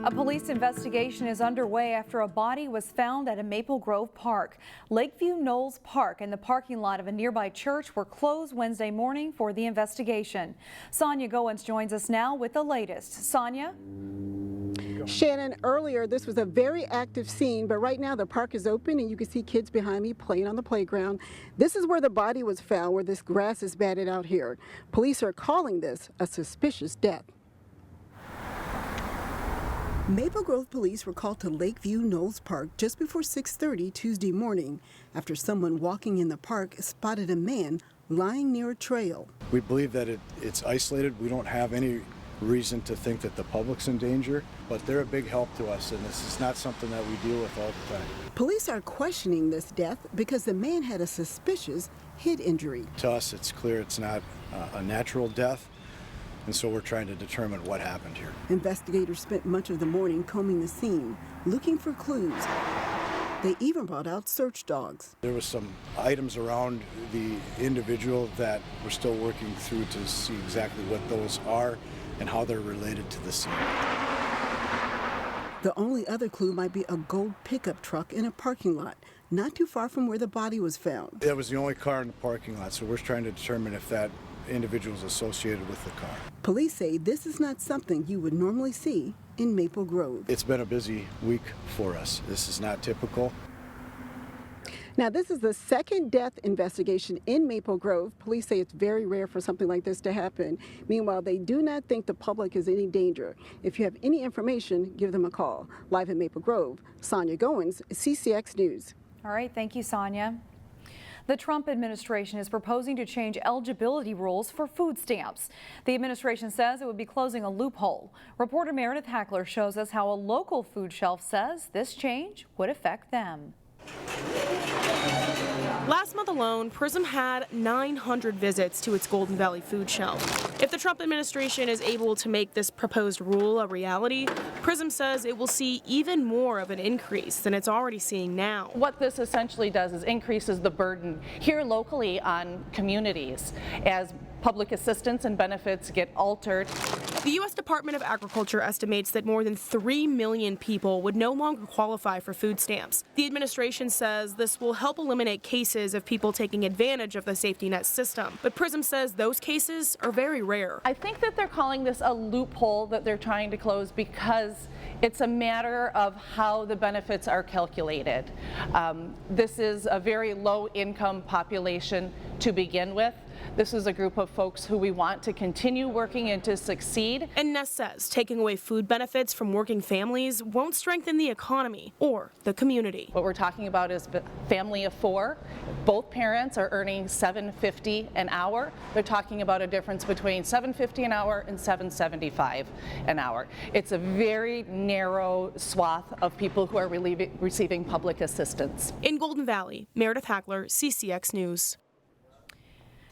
A police investigation is underway after a body was found at a Maple Grove park. Lakeview Knolls Park and the parking lot of a nearby church were closed Wednesday morning for the investigation. Sonia Goins joins us now with the latest. Sonia? Shannon, earlier this was a very active scene, but right now the park is open and you can see kids behind me playing on the playground. This is where the body was found, where this grass is batted out here. Police are calling this a suspicious death. Maple Grove police were called to Lakeview Knolls Park just before 6:30 Tuesday morning after someone walking in the park spotted a man lying near a trail. We believe that it's isolated. We don't have any reason to think that the public's in danger, but they're a big help to us, and this is not something that we deal with all the time. Police are questioning this death because the man had a suspicious head injury. To us, it's clear it's not a natural death, and so we're trying to determine what happened here. Investigators spent much of the morning combing the scene, looking for clues. They even brought out search dogs. There was some items around the individual that we're still working through to see exactly what those are and how they're related to the scene. The only other clue might be a gold pickup truck in a parking lot, not too far from where the body was found. That was the only car in the parking lot, so we're trying to determine if that individual is associated with the car. Police say this is not something you would normally see in Maple Grove. It's been a busy week for us. This is not typical. Now, this is the second death investigation in Maple Grove. Police say it's very rare for something like this to happen. Meanwhile, they do not think the public is in any danger. If you have any information, give them a call. Live in Maple Grove, Sonia Goins, CCX News. All right, thank you, Sonia. The Trump administration is proposing to change eligibility rules for food stamps. The administration says it would be closing a loophole. Reporter Meredith Hackler shows us how a local food shelf says this change would affect them. Last month alone, PRISM had 900 visits to its Golden Valley food shelf. If the Trump administration is able to make this proposed rule a reality, PRISM says it will see even more of an increase than it's already seeing now. What this essentially does is increases the burden here locally on communities as public assistance and benefits get altered. The U.S. Department of Agriculture estimates that more than 3 million people would no longer qualify for food stamps. The administration says this will help eliminate cases of people taking advantage of the safety net system. But PRISM says those cases are very rare. I think that they're calling this a loophole that they're trying to close because it's a matter of how the benefits are calculated. This is a very low income population to begin with. This is a group of folks who we want to continue working and to succeed. And Ness says taking away food benefits from working families won't strengthen the economy or the community. What we're talking about is a family of 4. Both parents are earning $7.50 an hour. They're talking about a difference between $7.50 an hour and $7.75 an hour. It's a very narrow swath of people who are receiving public assistance. In Golden Valley, Meredith Hackler, CCX News.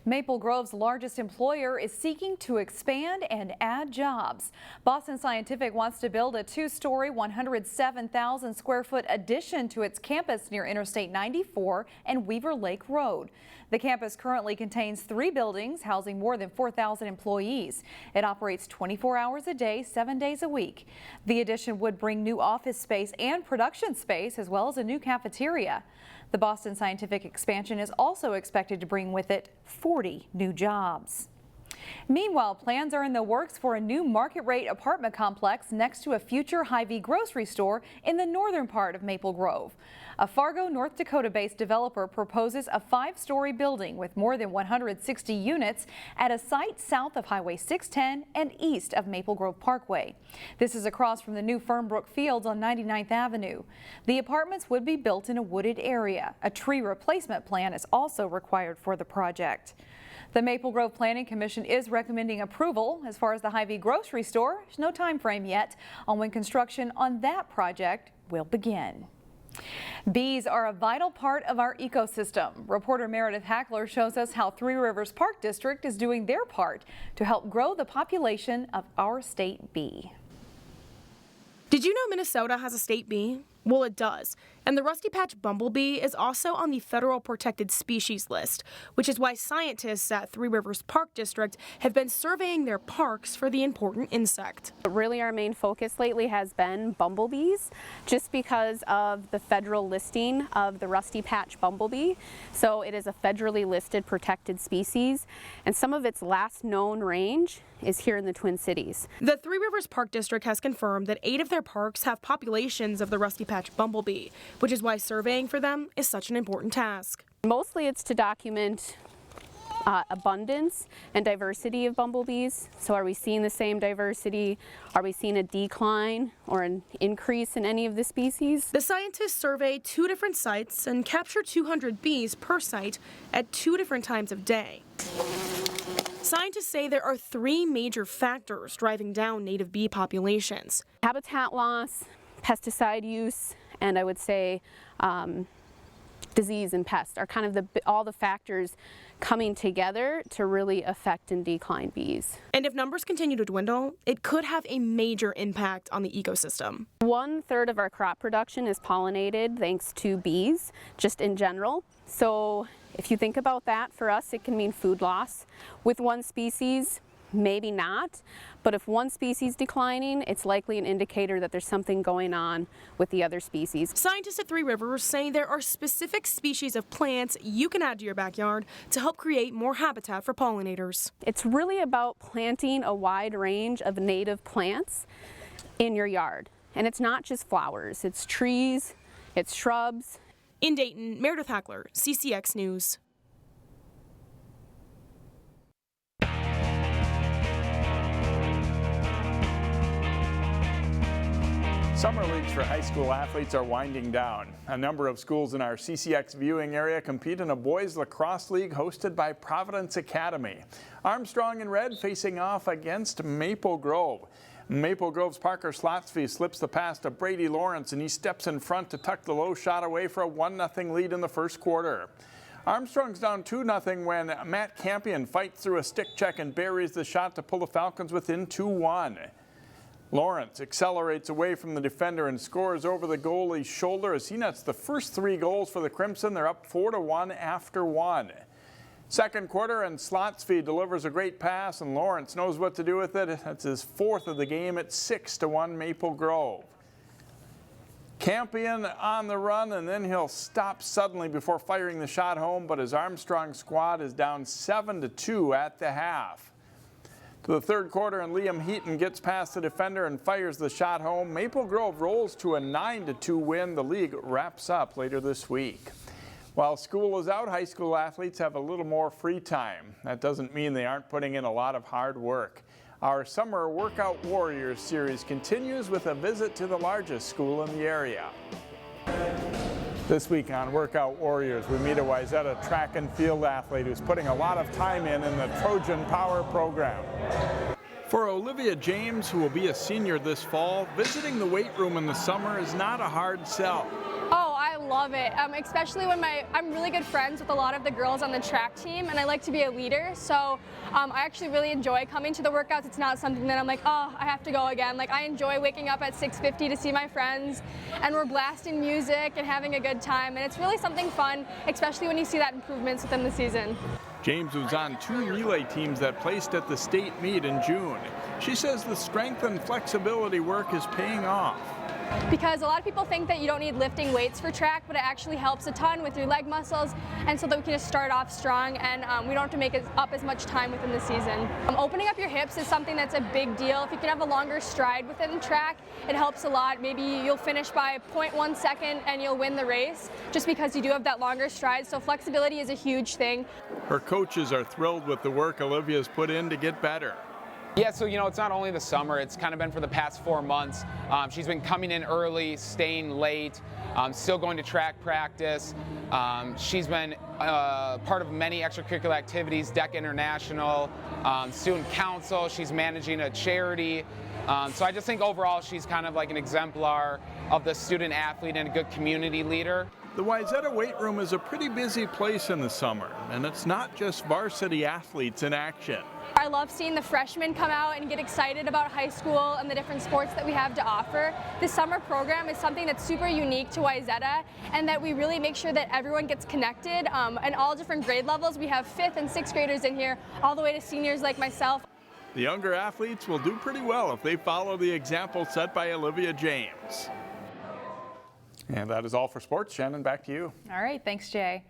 Maple Grove's largest employer is seeking to expand and add jobs. Boston Scientific wants to build a 2-story, 107,000 square foot addition to its campus near Interstate 94 and Weaver Lake Road. The campus currently contains 3 buildings housing more than 4,000 employees. It operates 24 hours a day, 7 days a week. The addition would bring new office space and production space, as well as a new cafeteria. The Boston Scientific expansion is also expected to bring with it 40 new jobs. Meanwhile, plans are in the works for a new market-rate apartment complex next to a future Hy-Vee grocery store in the northern part of Maple Grove. A Fargo, North Dakota-based developer proposes a 5-story building with more than 160 units at a site south of Highway 610 and east of Maple Grove Parkway. This is across from the new Fernbrook Fields on 99th Avenue. The apartments would be built in a wooded area. A tree replacement plan is also required for the project. The Maple Grove Planning Commission is recommending approval. As far as the Hy-Vee grocery store, there's no time frame yet on when construction on that project will begin. Bees are a vital part of our ecosystem. Reporter Meredith Hackler shows us how Three Rivers Park District is doing their part to help grow the population of our state bee. Did you know Minnesota has a state bee? Well, it does. And the Rusty Patch Bumblebee is also on the federal protected species list, which is why scientists at Three Rivers Park District have been surveying their parks for the important insect. Really, our main focus lately has been bumblebees, just because of the federal listing of the Rusty Patch Bumblebee. So it is a federally listed protected species, and some of its last known range is here in the Twin Cities. The Three Rivers Park District has confirmed that 8 of their parks have populations of the Rusty Patch Bumblebee, which is why surveying for them is such an important task. Mostly it's to document abundance and diversity of bumblebees. So are we seeing the same diversity? Are we seeing a decline or an increase in any of the species? The scientists survey 2 different sites and capture 200 bees per site at 2 different times of day. Scientists say there are 3 major factors driving down native bee populations: habitat loss, pesticide use, and I would say disease and pest are kind of all the factors coming together to really affect and decline bees. And if numbers continue to dwindle, it could have a major impact on the ecosystem. 1/3 of our crop production is pollinated thanks to bees, just in general. So if you think about that, for us, it can mean food loss. With one species, maybe not, but if one species declining, it's likely an indicator that there's something going on with the other species. Scientists at Three Rivers say there are specific species of plants you can add to your backyard to help create more habitat for pollinators. It's really about planting a wide range of native plants in your yard. And it's not just flowers, it's trees, it's shrubs. In Dayton, Meredith Hackler, CCX News. Summer leagues for high school athletes are winding down. A number of schools in our CCX viewing area compete in a boys lacrosse league hosted by Providence Academy. Armstrong in red facing off against Maple Grove. Maple Grove's Parker Slotsky slips the pass to Brady Lawrence, and he steps in front to tuck the low shot away for a 1-0 lead in the first quarter. Armstrong's down 2-0 when Matt Campion fights through a stick check and buries the shot to pull the Falcons within 2-1. Lawrence accelerates away from the defender and scores over the goalie's shoulder as he nets the first 3 goals for the Crimson. They're up 4-1 after 1. Second quarter, and Slotsky delivers a great pass, and Lawrence knows what to do with it. That's his 4th of the game at 6-1 Maple Grove. Campion on the run, and then he'll stop suddenly before firing the shot home, but his Armstrong squad is down 7-2 at the half. To the third quarter, and Liam Heaton gets past the defender and fires the shot home. Maple Grove rolls to a 9-2 win. The league wraps up later this week. While school is out, high school athletes have a little more free time. That doesn't mean they aren't putting in a lot of hard work. Our Summer Workout Warriors series continues with a visit to the largest school in the area. This week on Workout Warriors, we meet a Wayzata track and field athlete who's putting a lot of time in the Trojan Power program. For Olivia James, who will be a senior this fall, visiting the weight room in the summer is not a hard sell. Oh, I love it, especially when I'm really good friends with a lot of the girls on the track team, and I like to be a leader, so I actually really enjoy coming to the workouts. It's not something that I'm like, oh, I have to go again. Like, I enjoy waking up at 6:50 to see my friends, and we're blasting music and having a good time, and it's really something fun, especially when you see that improvements within the season. James was on 2 relay teams that placed at the state meet in June. She says the strength and flexibility work is paying off. Because a lot of people think that you don't need lifting weights for track, but it actually helps a ton with your leg muscles, and so that we can just start off strong, and we don't have to make up as much time within the season. Opening up your hips is something that's a big deal. If you can have a longer stride within track, it helps a lot. Maybe you'll finish by 0.1 second and you'll win the race, just because you do have that longer stride, so flexibility is a huge thing. Her coaches are thrilled with the work Olivia's put in to get better. Yeah, so it's not only the summer, it's kind of been for the past 4 months. She's been coming in early, staying late, still going to track practice. She's been part of many extracurricular activities, DEC International, student council, she's managing a charity. So I just think overall she's kind of like an exemplar of the student athlete and a good community leader. The Wayzata weight room is a pretty busy place in the summer, and it's not just varsity athletes in action. I love seeing the freshmen come out and get excited about high school and the different sports that we have to offer. This summer program is something that's super unique to Wayzata, and that we really make sure that everyone gets connected in all different grade levels. We have 5th and 6th graders in here, all the way to seniors like myself. The younger athletes will do pretty well if they follow the example set by Olivia James. And that is all for sports. Shannon, back to you. All right, thanks, Jay.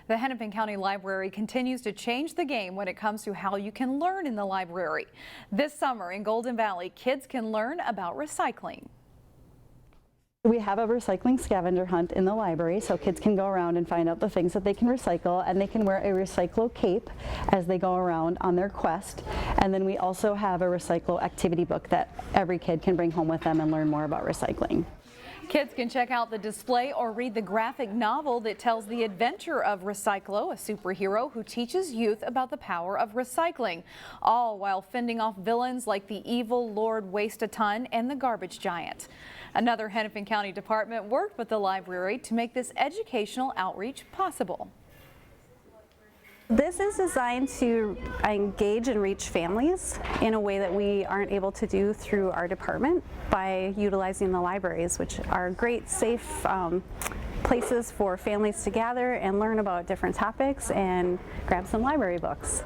The Hennepin County Library continues to change the game when it comes to how you can learn in the library. This summer in Golden Valley, kids can learn about recycling. We have a recycling scavenger hunt in the library, so kids can go around and find out the things that they can recycle, and they can wear a Recyclo cape as they go around on their quest. And then we also have a Recyclo activity book that every kid can bring home with them and learn more about recycling. Kids can check out the display or read the graphic novel that tells the adventure of Recyclo, a superhero who teaches youth about the power of recycling, all while fending off villains like the evil Lord Wayzata and the garbage giant. Another Hennepin County department worked with the library to make this educational outreach possible. This is designed to engage and reach families in a way that we aren't able to do through our department by utilizing the libraries, which are great, safe places for families to gather and learn about different topics and grab some library books.